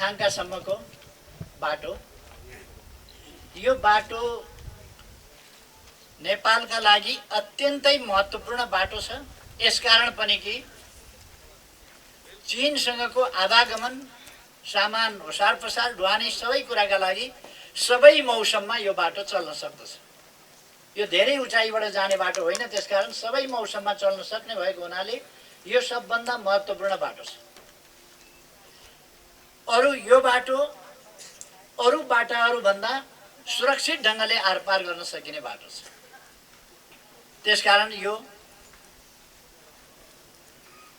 थाङ्कासम्मको बाटो, यो बाटो नेपालका लागि अत्यन्तै महत्त्वपूर्ण बाटो छ। यसकारण पनि कि चीनसँगको आवागमन, सामान ओसार पसार, ढुवानी सबै कुराका लागि सबै मौसममा यो बाटो चल्न सक्दछ। यो धेरै उचाइबाट जाने बाटो होइन, त्यसकारण सबै मौसममा चल्न सक्ने भएको हुनाले यो सबभन्दा महत्त्वपूर्ण बाटो छ। यो बाटो अरू बाटाहरूभन्दा सुरक्षित ढङ्गले आरपार गर्न सकिने बाटो छ। त्यसकारण यो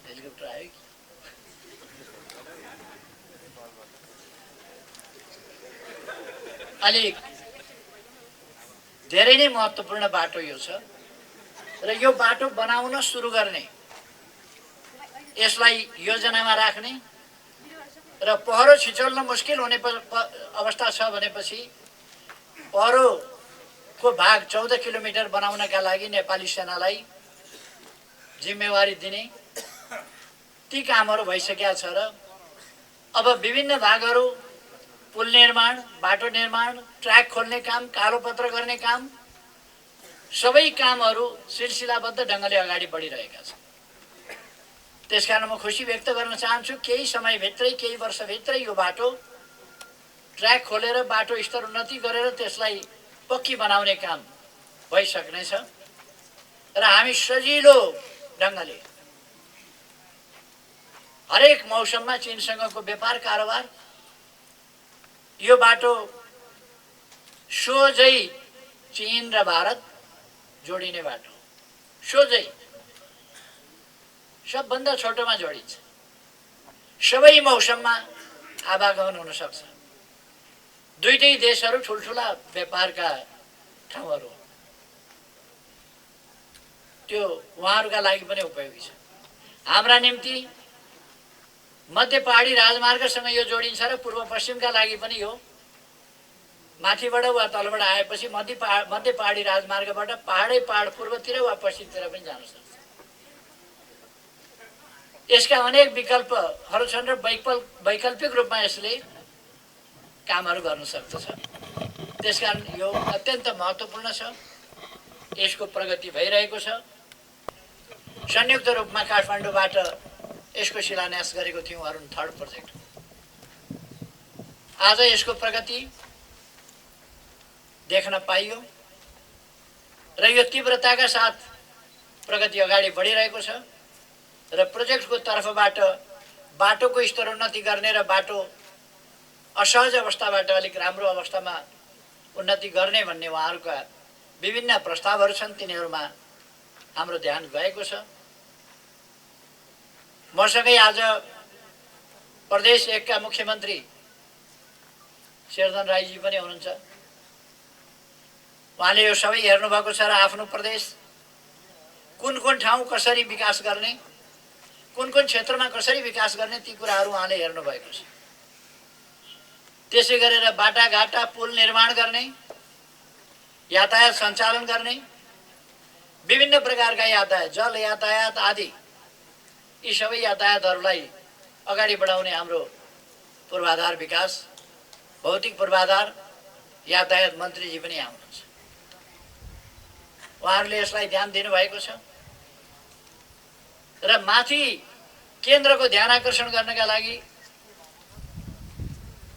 हेलिकप्टर आयो कि अलिक धेरै नै महत्त्वपूर्ण बाटो यो छ र यो बाटो बनाउन सुरु गर्ने, यसलाई योजनामा राख्ने र पहरो छिचोल्न मुस्किल हुने अवस्था छ भनेपछि पहरोको भाग 14 किलोमिटर बनाउनका लागि नेपाली सेनालाई जिम्मेवारी दिने ती कामहरू भइसकेका छ र अब विभिन्न भागहरू, पुल निर्माण, बाटो निर्माण, ट्र्याक खोल्ने काम, कालोपत्र गर्ने काम, सबै कामहरू सिलसिलाबद्ध ढङ्गले अगाडि बढिरहेका छन्। त्यसकारण म खुसी व्यक्त गर्न चाहन्छु, केही समयभित्रै, केही वर्षभित्रै यो बाटो ट्र्याक खोलेर बाटो स्तर उन्नति गरेर त्यसलाई पक्की बनाउने काम भइसक्नेछ र हामी सजिलो ढङ्गले हरेक मौसममा चीनसँगको व्यापार कारोबार, यो बाटो सोझै चीन र भारत जोडिने बाटो, सोझै सबभन्दा छोटोमा जोडिन्छ। सबै मौसममा आवागमन हुन सक्छ। दुईटै देशहरू ठुल्ठुला व्यापारका ठाउँहरू, त्यो उहाँहरूका लागि पनि उपयोगी छ। हाम्रा निम्ति मध्य पहाडी राजमार्गसँग यो जोडिन्छ र पूर्व पश्चिमका लागि पनि यो माथिबाट वा तलबाट आएपछि मध्य पहाडी राजमार्गबाट पहाडै पहाड पूर्वतिर वा पश्चिमतिर पनि जान सक्छ। यसका अनेक विकल्पहरू छन् र वैकल्पिक रूपमा यसले कामहरू गर्न सक्दछ। त्यसकारण यो अत्यन्त महत्त्वपूर्ण छ। यसको प्रगति भइरहेको छ। संयुक्त रूपमा काठमाडौँबाट यसको शिलान्यास गरेको थियौँ, अरुण 3rd प्रोजेक्ट। आज यसको प्रगति देख्न पाइयो र यो तीव्रताका साथ प्रगति अगाडि बढिरहेको छ र प्रोजेक्टको तर्फबाट बाटोको स्तरोन्नति गर्ने र बाटो असहज अवस्थाबाट अलिक राम्रो अवस्थामा उन्नति गर्ने भन्ने उहाँहरूका विभिन्न प्रस्तावहरू छन्। तिनीहरूमा हाम्रो ध्यान गएको छ। मसँगै आज प्रदेश 1 का मुख्यमन्त्री शेरधन राईजी पनि हुनुहुन्छ। उहाँले यो सबै हेर्नुभएको छ र आफ्नो प्रदेश कुन ठाउँ कसरी विकास गर्ने, कुन क्षेत्रमा कसरी विकास गर्ने, ती कुराहरू उहाँले हेर्नुभएको छ। त्यसै गरेर बाटाघाटा, पुल निर्माण गर्ने, यातायात सञ्चालन गर्ने, विभिन्न प्रकारका यातायात, जल यातायात आदि, यी सबै यातायातहरूलाई अगाडि बढाउने हाम्रो पूर्वाधार विकास, भौतिक पूर्वाधार यातायात मन्त्रीजी पनि आउनुहुन्छ। उहाँहरूले यसलाई ध्यान दिनुभएको छ र माथि केन्द्रको ध्यान आकर्षण गर्नका लागि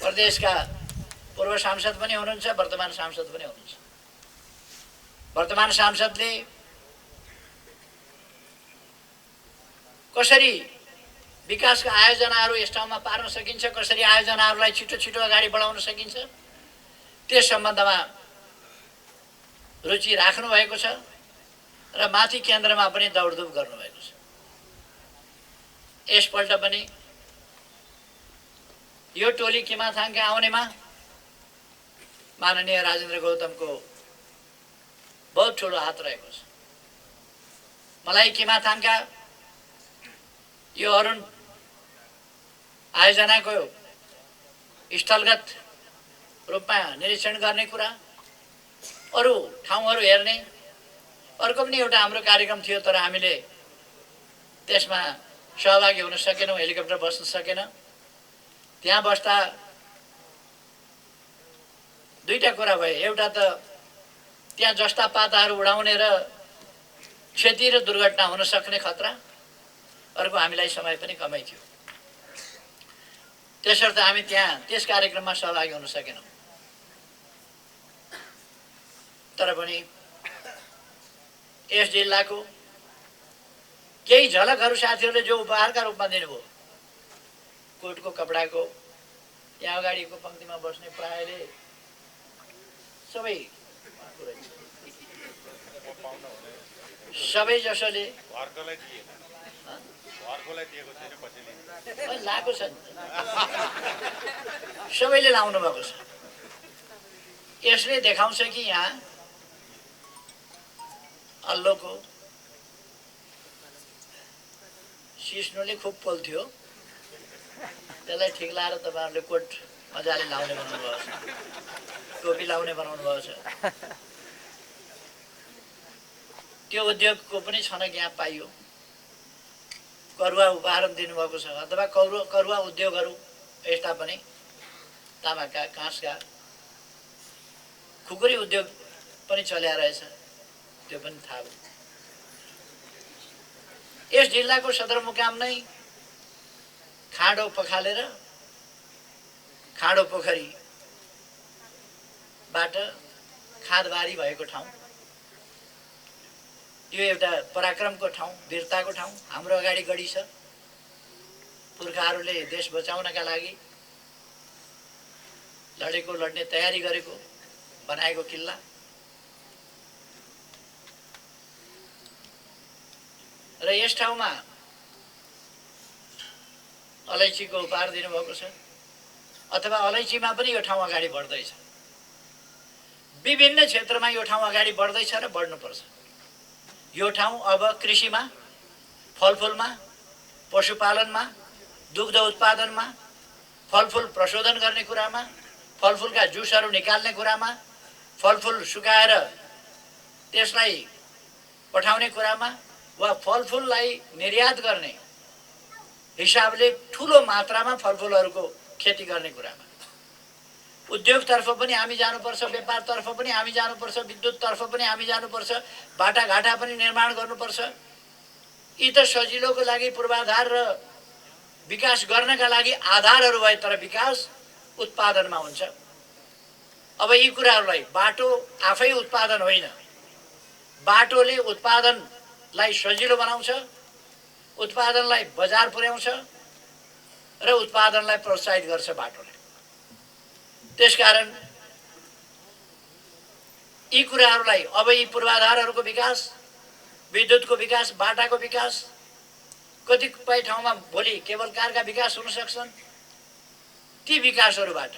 प्रदेशका पूर्व सांसद पनि हुनुहुन्छ, वर्तमान सांसद पनि हुनुहुन्छ। वर्तमान सांसदले कसरी विकासका आयोजनाहरू यस ठाउँमा पार्न सकिन्छ, कसरी आयोजनाहरूलाई छिटो अगाडि बढाउन सकिन्छ, त्यस सम्बन्धमा रुचि राख्नु भएको छ र माथि केन्द्रमा पनि दौडधुप गर्नुभएको छ। यसपल्ट पनि यो टोली किमाथाङका आउनेमा माननीय राजेन्द्र गौतमको बहुत ठुलो हात रहेको छ। मलाई किमाथाङका यो अरुण आयोजनाको स्थलगत रूपमा निरीक्षण गर्ने कुरा, अरू ठाउँहरू हेर्ने, अर्को पनि एउटा हाम्रो कार्यक्रम थियो तर हामीले त्यसमा सहभागी हुन सकेनौँ, हेलिकप्टर बस्न सकेन। त्यहाँ बस्दा दुईटा कुरा भयो। एउटा त त्यहाँ जस्ता पाताहरू उडाउने र क्षति र दुर्घटना हुन सक्ने खतरा, अर्को हामीलाई समय पनि कमै थियो। त्यसर्थ हामी त्यहाँ त्यस कार्यक्रममा सहभागी हुन सकेनौँ। तर पनि यस जिल्लाको केही झलकहरू साथीहरूले जो उपहारका रूपमा दिनुभयो, कोटको कपडाको यहाँ अगाडिको पङ्क्तिमा बस्ने प्रायले सबै जसोले लाएको छ, सबैले लाउनु भएको छ। यसले देखाउँछ कि यहाँ अल्लोको सिस्नुले खुब पोल्थ्यो, त्यसलाई ठिक लाएर तपाईँहरूले कोट मजाले लाउने बनाउनु भएको छ, टोपी लाउने बनाउनु भएको छ। त्यो उद्योगको पनि छनक यहाँ पाइयो। करुवा उपहार दिनुभएको छ, अथवा करुवा उद्योगहरू यस्ता पनि तामाका काँसका खुकुरी उद्योग पनि चल्या रहेछ, त्यो पनि थाहा भयो। यस जिल्लाको सदरमुकाम नै खाडो पखालेर खाडो पोखरीबाट खादबारी भएको ठाउँ, यो एउटा पराक्रमको ठाउँ, वीरताको ठाउँ। हाम्रो अगाडि गढी छ, पुर्खाहरूले देश बचाउनका लागि लड्ने तयारी गरेको बनाएको किल्ला। र यस ठाउँमा अलैँचीको उपहार दिनुभएको छ, अथवा अलैँचीमा पनि यो ठाउँ अगाडि बढ्दैछ। विभिन्न क्षेत्रमा यो ठाउँ अगाडि बढ्दैछ र बढ्नुपर्छ। यो ठाउँ अब कृषिमा, फलफुलमा, पशुपालनमा, दुग्ध उत्पादनमा, फलफुल प्रशोधन गर्ने कुरामा, फलफुलका जुसहरू निकाल्ने कुरामा, फलफुल सुकाएर त्यसलाई पठाउने कुरामा, वा फलफुललाई निर्यात गर्ने हिसाबले ठुलो मात्रामा फलफुलहरूको खेती गर्ने कुरामा, उद्योगतर्फ पनि हामी जानुपर्छ, व्यापारतर्फ पनि हामी जानुपर्छ, विद्युततर्फ पनि हामी जानुपर्छ, बाटाघाटा पनि निर्माण गर्नुपर्छ। यी त सजिलोको लागि पूर्वाधार र विकास गर्नका लागि आधारहरू भए, तर विकास उत्पादनमा हुन्छ। अब यी कुराहरूलाई बाटो आफै उत्पादन होइन, बाटोले उत्पादनलाई सजिलो बनाउँछ, उत्पादनलाई बजार पुर्याउँछ र उत्पादनलाई प्रोत्साहित गर्छ बाटोले। त्यसकारण यी कुराहरूलाई, अब यी पूर्वाधारहरूको विकास, विद्युतको विकास, बाटाको विकास, कतिपय ठाउँमा भोलि केवल कारका विकास हुन सक्छन्। ती विकासहरूबाट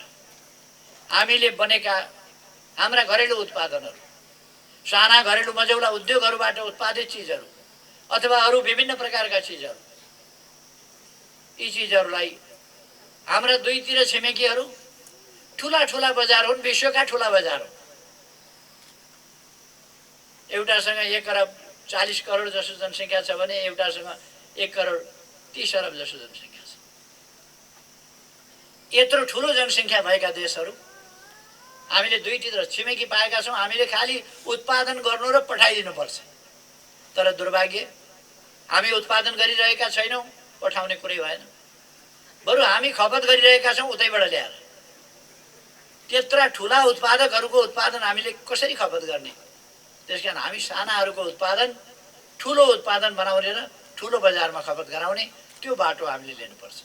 हामीले बनेका हाम्रा घरेलु उत्पादनहरू, साना घरेलु मझौला उद्योगहरूबाट उत्पादित चिजहरू अथवा अरू विभिन्न प्रकारका चिजहरू, यी चिजहरूलाई हाम्रा दुईतिर छिमेकीहरू ठुला ठुला बजार हुन्, विश्वका ठुला बजार हुन्। एउटासँग 1 अरब 40 करोड जसो जनसङ्ख्या छ भने एउटासँग 1 करोड 30 अरब जसो जनसङ्ख्या छ। यत्रो ठुलो जनसङ्ख्या भएका देशहरू हामीले दुईतिर छिमेकी पाएका छौँ। हामीले खालि उत्पादन गर्नु र पठाइदिनु पर्छ। तर दुर्भाग्य, हामी उत्पादन गरिरहेका छैनौँ, पठाउने कुरै भएन। बरु हामी खपत गरिरहेका छौँ उतैबाट ल्याएर। त्यत्रा ठुला उत्पादकहरूको उत्पादन हामीले कसरी खपत गर्ने? त्यसकारण हामी सानाहरूको उत्पादन ठुलो उत्पादन बनाउने र ठुलो बजारमा खपत गराउने त्यो बाटो हामीले लिनुपर्छ।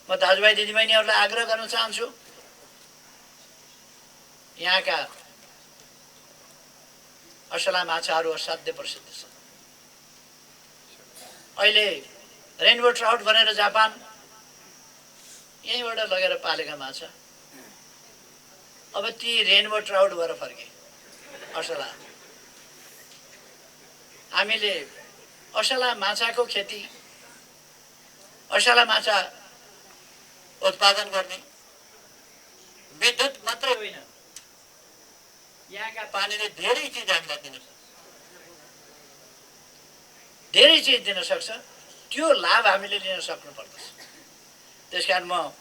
म दाजुभाइ दिदीबहिनीहरूलाई आग्रह गर्न चाहन्छु, यहाँका असला माछाहरू असाध्य प्रसिद्ध छन्। अहिले रेनबो ट्राउट भनेर जापान यहीँबाट लगेर पालेका माछा अब ती रेनबो ट्राउट भएर फर्के असला। हामीले असला माछाको खेती, असला माछा उत्पादन गर्ने, विद्युत मात्रै होइन, यहाँका पानीले धेरै चिज हामीलाई दिन सक्छ, धेरै चिज दिन सक्छ। त्यो लाभ हामीले लिन सक्नुपर्दछ। त्यसकारण म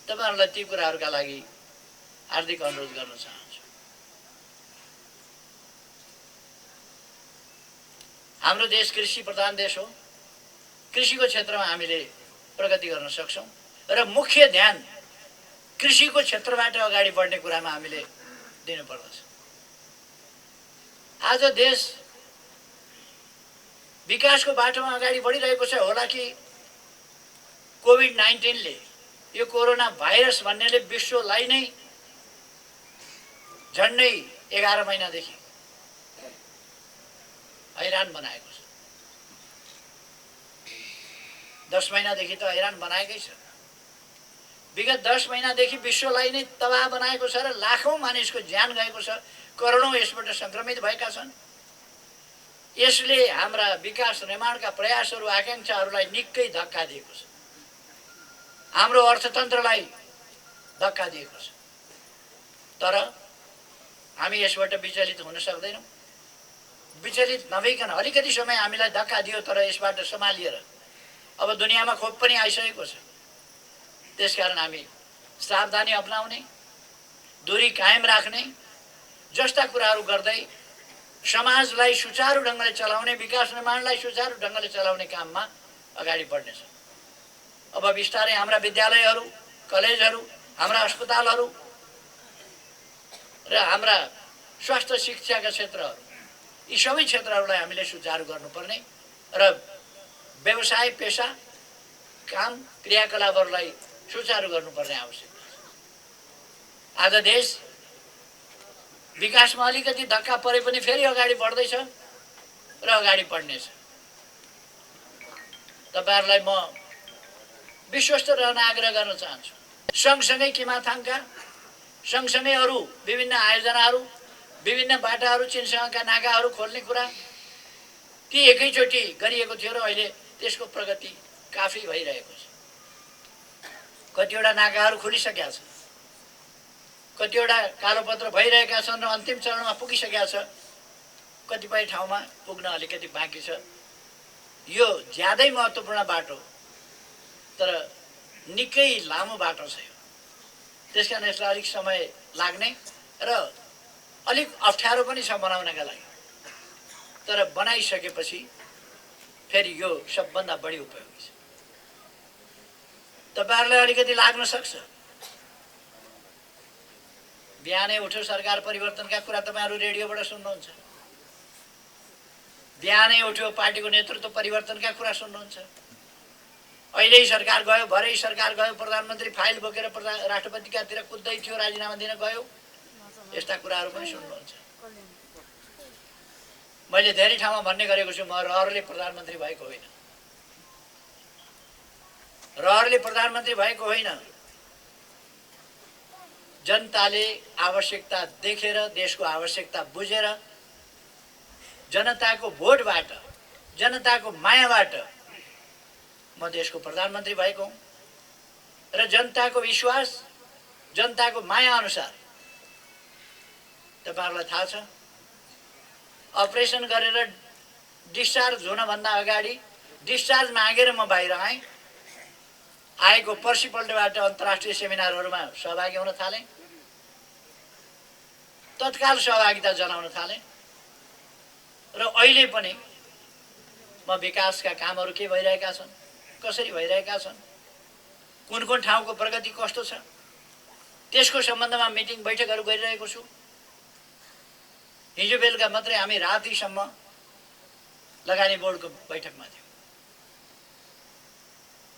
तपाईहरुलाई ती कुराहरुका लागि हार्दिक अनुरोध गर्न चाहन्छु। हाम्रो देश कृषि प्रधान देश हो। कृषिको क्षेत्रमा हामीले प्रगति गर्न सक्छौं र मुख्य ध्यान कृषिको क्षेत्रबाट अगाडि बढ्ने कुरामा हामीले दिनुपर्दछ। आज देश विकासको बाटोमा अगाडि बढिरहेको छ। होला कि कोभिड-19 ले, यो कोरोना भाइरस भन्नेले विश्वलाई नै झन्डै 11 महिनादेखि हैरान बनाएको छ। 10 महिनादेखि त हैरान बनाएकै छ। विगत 10 महिनादेखि विश्वलाई नै तबाह बनाएको छ र लाखौं मानिसको ज्यान गएको छ। करोडौं यसबाट संक्रमित भएका छन्। यसले हाम्रा विकास निर्माणका प्रयासहरू आकांक्षाहरूलाई निकै धक्का दिएको छ। हाम्रो अर्थतन्त्रलाई धक्का दिएको छ। तर हामी यसबाट विचलित हुन सक्दैनौं। विचलित नभइकन अलिकति समय हामीलाई धक्का दियो, तर यसबाट सम्हालिएर अब दुनियाँमा खोप पनि आइसकेको छ। त्यसकारण हामी सावधानी अपनाउने, दूरी कायम राख्ने जस्ता कुराहरू गर्दै समाजलाई सुचारू ढंगले चलाउने, विकास निर्माणलाई सुचारू ढंगले चलाउने काममा अगाडि बढ्नेछ। अब बिस्तारै हाम्रा विद्यालयहरू, कलेजहरू, हाम्रा अस्पतालहरू र हाम्रा स्वास्थ्य शिक्षाका क्षेत्रहरू, यी सबै क्षेत्रहरूलाई हामीले सुचारू गर्नुपर्ने र व्यवसाय, पेशा, काम, क्रियाकलापहरूलाई सुचारू गर्नुपर्ने आवश्यकता छ। आज देश विकासमा अलिकति धक्का परे पनि फेरि अगाडि बढ्दैछ र अगाडि बढ्नेछ। तपाईहरुलाई म विश्वस्त रहन आग्रह गर्न चाहन्छु। सँगसँगै किमाथाङका, सँगसँगै अरू विभिन्न आयोजनाहरू, विभिन्न बाटाहरू, चीनसँगका नाकाहरू खोल्ने कुरा ती एकैचोटि गरिएको थियो र अहिले त्यसको प्रगति काफी भइरहेको छ। कतिवटा नाकाहरू खुलिसकेका छन्, कतिवटा कालोपत्र भइरहेका छन् र अन्तिम चरणमा पुगिसकेका छ। कतिपय ठाउँमा पुग्न अलिकति बाँकी छ। यो ज्यादै महत्त्वपूर्ण बाटो, तर निकै लामो बाटो छ यो। त्यसकारण यसलाई अलिक समय लाग्ने र अलिक अप्ठ्यारो पनि छ बनाउनका लागि। तर बनाइसकेपछि फेरि यो सबभन्दा बढी उपयोगी छ। तपाईहरुलाई अलिकति लाग्न सक्छ, बिहानै उठ्यो सरकार परिवर्तनका कुरा तपाईहरु रेडियोबाट सुन्नुहुन्छ। बिहानै उठ्यो पार्टीको नेतृत्व परिवर्तनका कुरा सुन्नुहुन्छ। अहिले सरकार गयो, भरै सरकार गयो, प्रधानमन्त्री फाइल बोकेर राष्ट्रपतिकातिर कुद्दै थियो, राजीनामा दिन गयो, यस्ता कुराहरू पनि सुन्नुहुन्छ। मैले धेरै ठाउँमा भन्ने गरेको छु, म रहरले प्रधानमन्त्री भएको होइन। रहरले प्रधानमन्त्री भएको होइन। जनताले आवश्यकता देखेर, देशको आवश्यकता बुझेर, जनताको भोटबाट, जनताको मायाबाट म देशको प्रधानमन्त्री भएको हुँ र जनताको विश्वास, जनताको माया अनुसार तपाईहरुलाई थाहा छ, अपरेसन गरेर डिस्चार्ज हुनभन्दा अगाडि डिस्चार्ज मागेर म बाहिर आएँ। आएको पर्सिपल्टबाट अन्तर्राष्ट्रिय सेमिनारहरूमा सहभागी हुन थालेँ। तत्काल सहभागिता जनाउन थालेँ र अहिले पनि म विकासका कामहरू के भइरहेका छन्, कसरी भइरहेका छन्, कुन कुन ठाउँको प्रगति कस्तो छ, त्यसको सम्बन्धमा मिटिङ बैठकहरू गरिरहेको छु। हिजो बेलुका मात्रै हामी रातिसम्म लगानी बोर्डको बैठकमा थियौँ।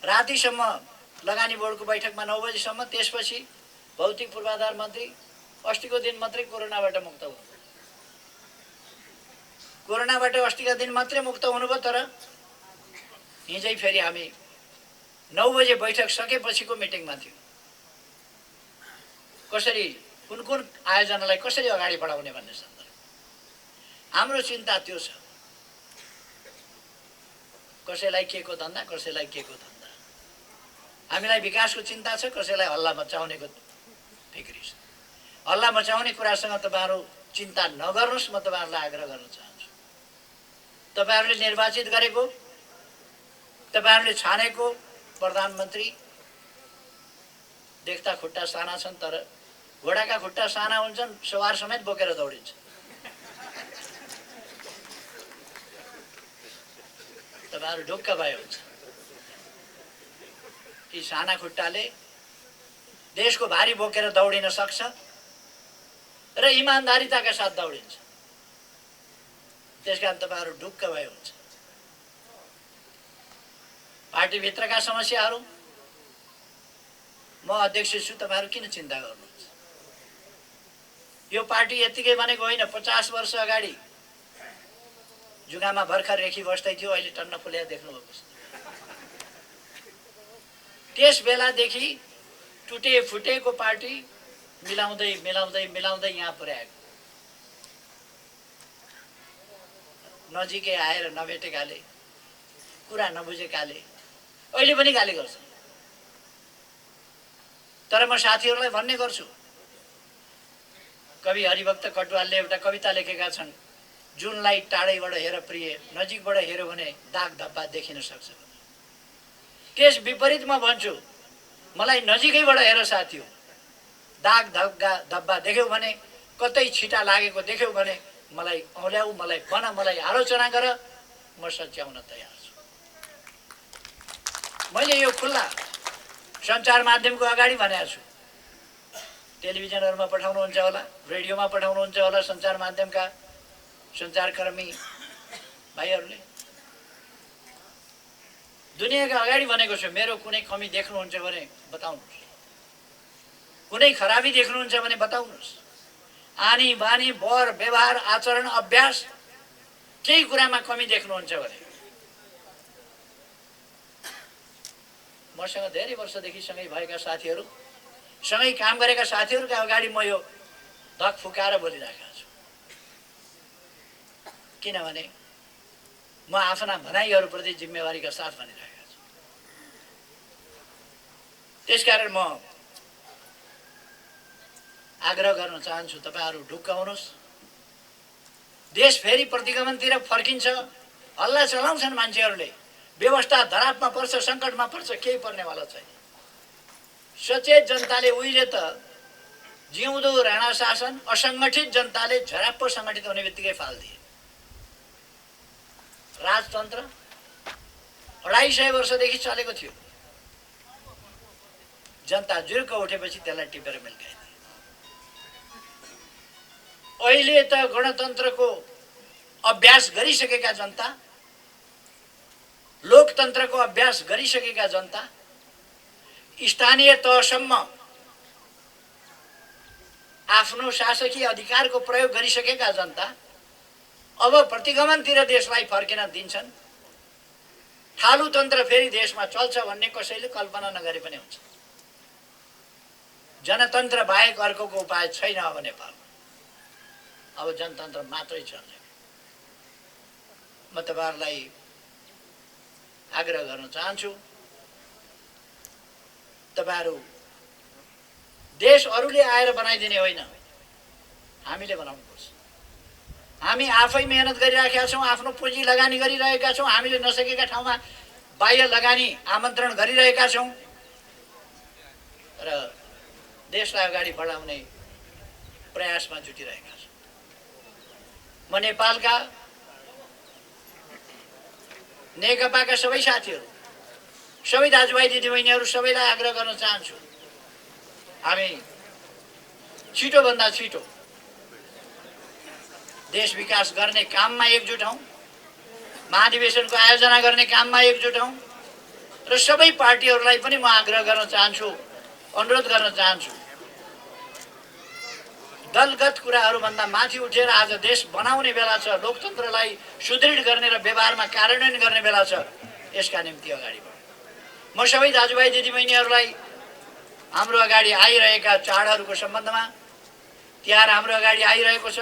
रातिसम्म लगानी बोर्डको बैठकमा 9 बजेसम्म। त्यसपछि भौतिक पूर्वाधार मन्त्री अस्तिको दिन मात्रै कोरोनाबाट मुक्त हुनुभयो। कोरोनाबाट अस्तिका दिन मात्रै मुक्त हुनुभयो। तर हिजै फेरि हामी 9 बजे बैठक सकेपछिको मिटिङमा थियौँ। कसरी, कुन कुन आयोजनालाई कसरी अगाडि बढाउने भन्ने सन्दर्भ हाम्रो चिन्ता त्यो छ। कसैलाई के को धन्दा, कसैलाई के को धन्दा। हामीलाई विकासको चिन्ता छ, कसैलाई हल्ला मचाउनेको फिक्री छ। हल्ला मचाउने कुरासँग तपाईहरु चिन्ता नगर्नुस्, म तपाईहरुलाई आग्रह गर्न चाहन्छु। तपाईहरुले निर्वाचित गरेको, तपाईँहरूले छानेको प्रधानमन्त्री देख्दा खुट्टा साना छन् तर घोडाका खुट्टा साना हुन्छन्, सवार समेत बोकेर दौडिन्छ। तपाईहरु ढुक्क भयो हुन्छ। यी साना खुट्टाले देशको भारी बोकेर दौडिन सक्छ र इमानदारीताका साथ दौडिन्छ। त्यसकारण तपाईहरु ढुक्क भयो हुन्छ। पार्टीभित्रका समस्याहरू म अध्यक्ष छु, तपाईहरु किन चिन्ता गर्नुहुन्छ? यो पार्टी यतिकै बनेको होइन। 50 वर्ष अगाडि जुगामा भर्खर रेखी बस्दै थियो, अहिले टन्न फुल्या देख्नुभएको छ। त्यस बेलादेखि टुटे फुटेको पार्टी मिलाउँदै मिलाउँदै मिलाउँदै यहाँ पुर्याएको। नजिकै आएर नभेटेकाले, कुरा नबुझेकाले अहिले पनि गाली गर्छ। तर म साथीहरूलाई भन्ने गर्छु, कवि हरिभक्त कटुवालले एउटा कविता लेखेका छन्, जुनलाई टाढैबाट हेर प्रिय, नजिकबाट हेर्यो भने दाग धब्बा देखिन सक्छ। त्यस विपरीत म भन्छु, मलाई नजिकैबाट हेर साथी हो, दाग धब्बा देख्यौ भने, कतै छिटा लागेको देख्यौ भने मलाई औल्याऊ, मलाई भन, मलाई आलोचना गर, म सच्याउन तयार छु। मैले यो खुल्ला सञ्चार माध्यमको अगाडि भनेको छु। टेलिभिजनहरुमा पठाउनुहुन्छ होला, रेडियोमा पठाउनुहुन्छ होला, सञ्चार माध्यमका सञ्चारकर्मी भाइहरूले। दुनियाँका अगाडि भनेको छु, मेरो कुनै कमी देख्नुहुन्छ भने बताउनुहोस्, कुनै खराबी देख्नुहुन्छ भने बताउनुहोस्। आनी बानी वर व्यवहार आचरण अभ्यास केही कुरामा कमी देख्नुहुन्छ भने मसँग धेरै वर्षदेखि सँगै भएका साथीहरू, सँगै काम गरेका साथीहरूका अगाडि म यो धक फुकाएर बोलिरहेको छु। किनभने म आफ्ना भनाइहरूप्रति जिम्मेवारीका साथ भनिरहेको छु। त्यसकारण म आग्रह गर्न चाहन्छु, तपाईहरु ढुक्क हुनुहोस्। देश फेरि प्रतिगमनतिर फर्किन्छ। हल्ला चलाउँछन् मान्छेहरूले, व्यवस्था धरापमा पर्छ, सङ्कटमा पर्छ, केही पर्नेवाला छैन। सचेत जनताले उहिले त जिउँदो राणा शासन, असङ्गठित जनताले झराप्प सङ्गठित हुने बित्तिकै फाल्दिए। राजतन्त्र 250 वर्षदेखि चलेको थियो। जनता जुर्क उठेपछि त्यसलाई टिपेर मिल्काइदिए। अहिले त गणतन्त्रको अभ्यास गरिसकेका जनता, लोकतन्त्रको अभ्यास गरिसकेका जनता, स्थानीय तहसम्म आफ्नो शासकीय अधिकारको प्रयोग गरिसकेका जनता अब प्रतिगमनतिर देशलाई फर्किन दिन्छन्। थालुतन्त्र फेरि देशमा चल्छ भन्ने कसैले कल्पना नगरे पनि हुन्छ। जनतन्त्र बाहेक अर्कोको उपाय छैन अब नेपालमा। अब जनतन्त्र मात्रै चल्ने। म तपाईहरुलाई आग्रह गर्न चाहन्छु, तपाईहरु देश अरूले आएर बनाइदिने होइन, हामीले बनाउनुपर्छ। हामी आफै मेहनत गरिरहेका छौँ, आफ्नो पुँजी लगानी गरिरहेका छौँ, हामीले नसकेका ठाउँमा बाह्य लगानी आमन्त्रण गरिरहेका छौँ र देशलाई अगाडि बढाउने प्रयासमा जुटिरहेका छौँ। म नेपालका नेकपाका सबै साथीहरू, सबै दाजुभाइ दिदीबहिनीहरू सबैलाई आग्रह गर्न चाहन्छु, हामी छिटोभन्दा छिटो देश विकास गर्ने काममा एकजुट हौं, महाधिवेशनको आयोजना गर्ने काममा एकजुट हौं र सबै पार्टीहरूलाई पनि म आग्रह गर्न चाहन्छु, अनुरोध गर्न चाहन्छु, दलगत कुराहरूभन्दा माथि उठेर आज देश बनाउने बेला छ, लोकतन्त्रलाई सुदृढ गर्ने र व्यवहारमा कार्यान्वयन गर्ने बेला छ। यसका निम्ति अगाडि बढौँ। म सबै दाजुभाइ दिदीबहिनीहरूलाई हाम्रो अगाडि आइरहेका चाडहरूको सम्बन्धमा, तिहार हाम्रो अगाडि आइरहेको छ,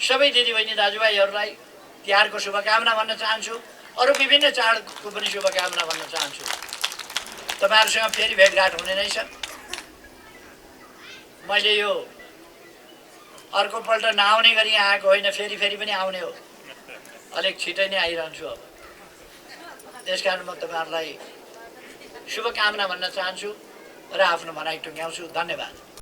सबै दिदीबहिनी दाजुभाइहरूलाई तिहारको शुभकामना भन्न चाहन्छु, अरू विभिन्न चाडको पनि शुभकामना भन्न चाहन्छु। तपाईहरुसँग फेरि भेटघाट हुने नै छ। मैले यो अर्कोपल्ट नआउने गरी आएको होइन, फेरि फेरि पनि आउने हो, अलिक छिटै नै आइरहन्छु अब। त्यसकारण म तपाईहरुलाई शुभकामना भन्न चाहन्छु र आफ्नो भनाइ टुङ्ग्याउँछु। धन्यवाद।